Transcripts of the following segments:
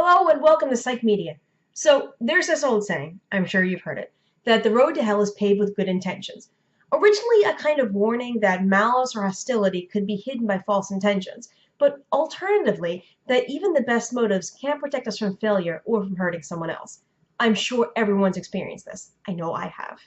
Hello and welcome to PsychMedia. So, there's this old saying, I'm sure you've heard it, that the road to hell is paved with good intentions. Originally a kind of warning that malice or hostility could be hidden by false intentions, but alternatively, that even the best motives can't protect us from failure or from hurting someone else. I'm sure everyone's experienced this. I know I have.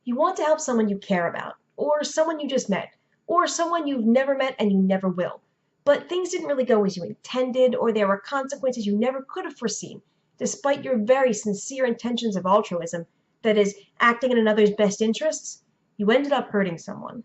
You want to help someone you care about, or someone you just met, or someone you've never met and you never will. But things didn't really go as you intended, or there were consequences you never could have foreseen, despite your very sincere intentions of altruism, that is, acting in another's best interests. You ended up hurting someone.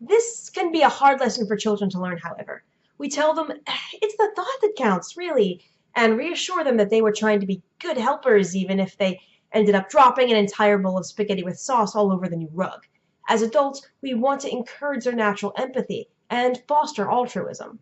This can be a hard lesson for children to learn, however. We tell them, it's the thought that counts, really, and reassure them that they were trying to be good helpers, even if they ended up dropping an entire bowl of spaghetti with sauce all over the new rug. As adults, we want to encourage their natural empathy and foster altruism.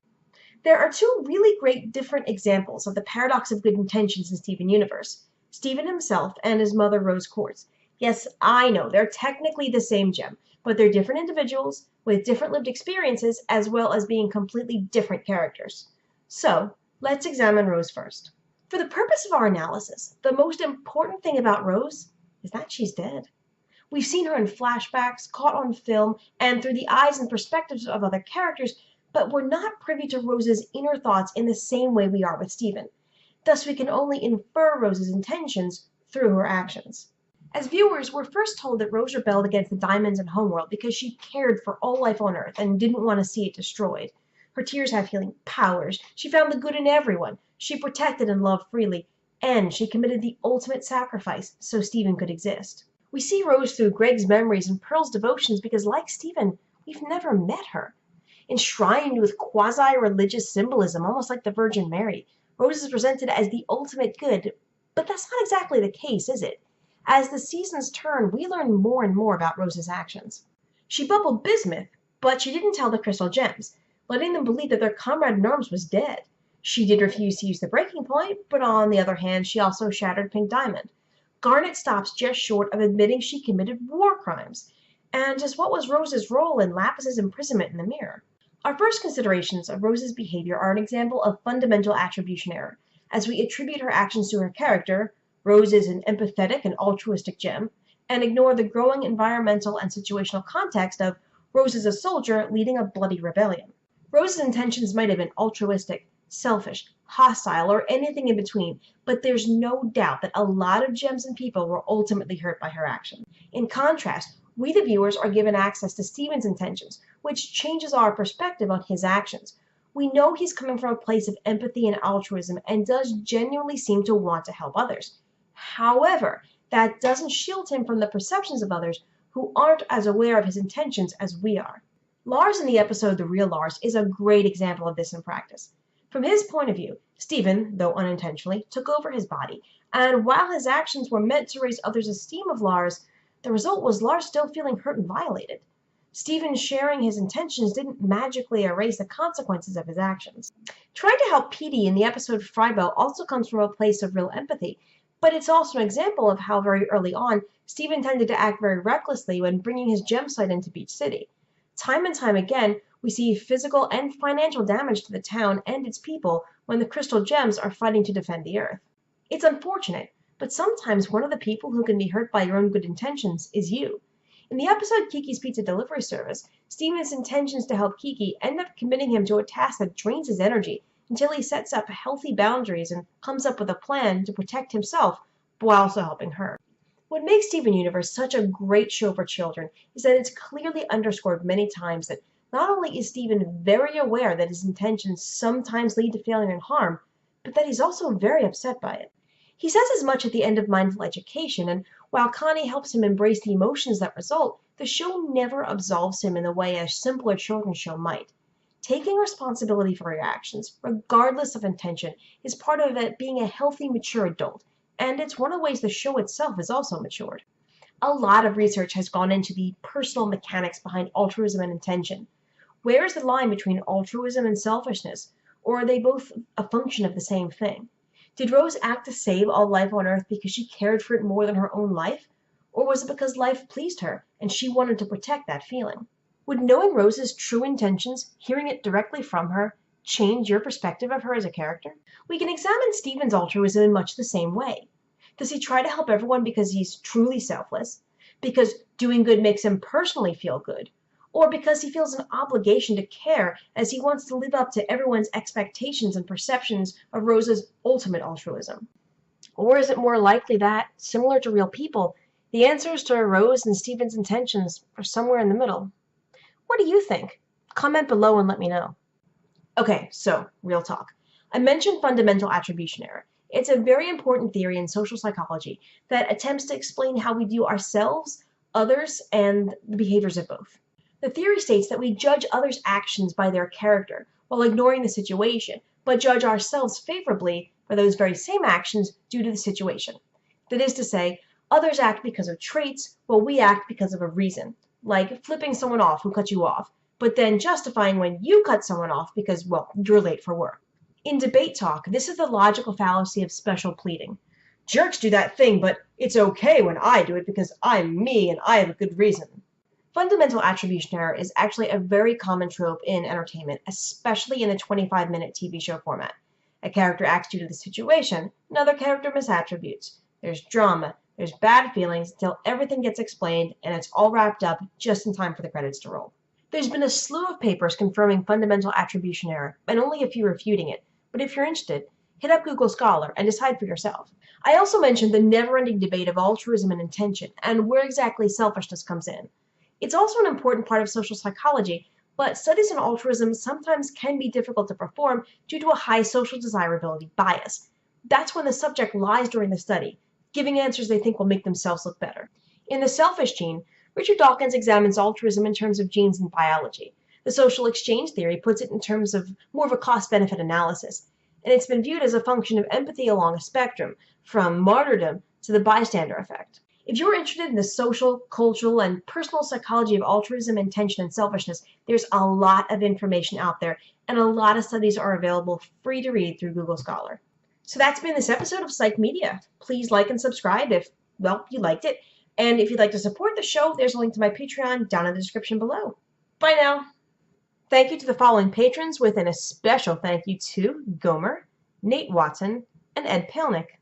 There are two really great different examples of the paradox of good intentions in Steven Universe. Steven himself and his mother Rose Quartz. Yes, I know, they're technically the same gem, but they're different individuals with different lived experiences as well as being completely different characters. So, let's examine Rose first. For the purpose of our analysis, the most important thing about Rose is that she's dead. We've seen her in flashbacks, caught on film, and through the eyes and perspectives of other characters, but we're not privy to Rose's inner thoughts in the same way we are with Steven. Thus, we can only infer Rose's intentions through her actions. As viewers, we're first told that Rose rebelled against the diamonds and homeworld because she cared for all life on Earth and didn't want to see it destroyed. Her tears have healing powers. She found the good in everyone. She protected and loved freely. And she committed the ultimate sacrifice so Steven could exist. We see Rose through Greg's memories and Pearl's devotions because, like Steven, we've never met her. Enshrined with quasi-religious symbolism, almost like the Virgin Mary, Rose is presented as the ultimate good, but that's not exactly the case, is it? As the seasons turn, we learn more and more about Rose's actions. She bubbled bismuth, but she didn't tell the crystal gems, letting them believe that their comrade in arms was dead. She did refuse to use the breaking point, but on the other hand, she also shattered Pink Diamond. Garnet stops just short of admitting she committed war crimes. And just what was Rose's role in Lapis's imprisonment in the mirror? Our first considerations of Rose's behavior are an example of fundamental attribution error, as we attribute her actions to her character, Rose is an empathetic and altruistic gem, and ignore the growing environmental and situational context of Rose is a soldier leading a bloody rebellion. Rose's intentions might have been altruistic, selfish, hostile, or anything in between, but there's no doubt that a lot of gems and people were ultimately hurt by her actions. In contrast, we the viewers are given access to Steven's intentions, which changes our perspective on his actions. We know he's coming from a place of empathy and altruism and does genuinely seem to want to help others. However, that doesn't shield him from the perceptions of others who aren't as aware of his intentions as we are. Lars in the episode The Real Lars is a great example of this in practice. From his point of view, Steven, though unintentionally, took over his body, and while his actions were meant to raise others' esteem of Lars, the result was Lars still feeling hurt and violated. Steven sharing his intentions didn't magically erase the consequences of his actions. Trying to help Petey in the episode Freibo also comes from a place of real empathy, but it's also an example of how very early on, Steven tended to act very recklessly when bringing his gem site into Beach City. Time and time again, we see physical and financial damage to the town and its people when the crystal gems are fighting to defend the Earth. It's unfortunate, but sometimes one of the people who can be hurt by your own good intentions is you. In the episode Kiki's Pizza Delivery Service, Steven's intentions to help Kiki end up committing him to a task that drains his energy until he sets up healthy boundaries and comes up with a plan to protect himself while also helping her. What makes Steven Universe such a great show for children is that it's clearly underscored many times that not only is Steven very aware that his intentions sometimes lead to failure and harm, but that he's also very upset by it. He says as much at the end of Mindful Education, and while Connie helps him embrace the emotions that result, the show never absolves him in the way a simpler children's show might. Taking responsibility for your actions, regardless of intention, is part of it being a healthy, mature adult, and it's one of the ways the show itself is also matured. A lot of research has gone into the personal mechanics behind altruism and intention. Where is the line between altruism and selfishness, or are they both a function of the same thing? Did Rose act to save all life on Earth because she cared for it more than her own life? Or was it because life pleased her and she wanted to protect that feeling? Would knowing Rose's true intentions, hearing it directly from her, change your perspective of her as a character? We can examine Steven's altruism in much the same way. Does he try to help everyone because he's truly selfless? Because doing good makes him personally feel good? Or because he feels an obligation to care as he wants to live up to everyone's expectations and perceptions of Rose's ultimate altruism? Or is it more likely that, similar to real people, the answers to Rose and Steven's intentions are somewhere in the middle? What do you think? Comment below and let me know. Okay, so, real talk. I mentioned fundamental attribution error. It's a very important theory in social psychology that attempts to explain how we view ourselves, others, and the behaviors of both. The theory states that we judge others' actions by their character while ignoring the situation, but judge ourselves favorably for those very same actions due to the situation. That is to say, others act because of traits, while we act because of a reason, like flipping someone off who cut you off, but then justifying when you cut someone off because, well, you're late for work. In debate talk, this is the logical fallacy of special pleading. Jerks do that thing, but it's okay when I do it because I'm me and I have a good reason. Fundamental attribution error is actually a very common trope in entertainment, especially in the 25-minute TV show format. A character acts due to the situation, another character misattributes. There's drama, there's bad feelings until everything gets explained and it's all wrapped up just in time for the credits to roll. There's been a slew of papers confirming fundamental attribution error, and only a few refuting it, but if you're interested, hit up Google Scholar and decide for yourself. I also mentioned the never-ending debate of altruism and intention, and where exactly selfishness comes in. It's also an important part of social psychology, but studies on altruism sometimes can be difficult to perform due to a high social desirability bias. That's when the subject lies during the study, giving answers they think will make themselves look better. In The Selfish Gene, Richard Dawkins examines altruism in terms of genes and biology. The social exchange theory puts it in terms of more of a cost-benefit analysis, and it's been viewed as a function of empathy along a spectrum, from martyrdom to the bystander effect. If you're interested in the social, cultural, and personal psychology of altruism, intention, and selfishness, there's a lot of information out there, and a lot of studies are available free to read through Google Scholar. So that's been this episode of PsychMedia. Please like and subscribe if, well, you liked it. And if you'd like to support the show, there's a link to my Patreon down in the description below. Bye now! Thank you to the following patrons, with an especial thank you to Gomer, Nate Watson, and Ed Palnick.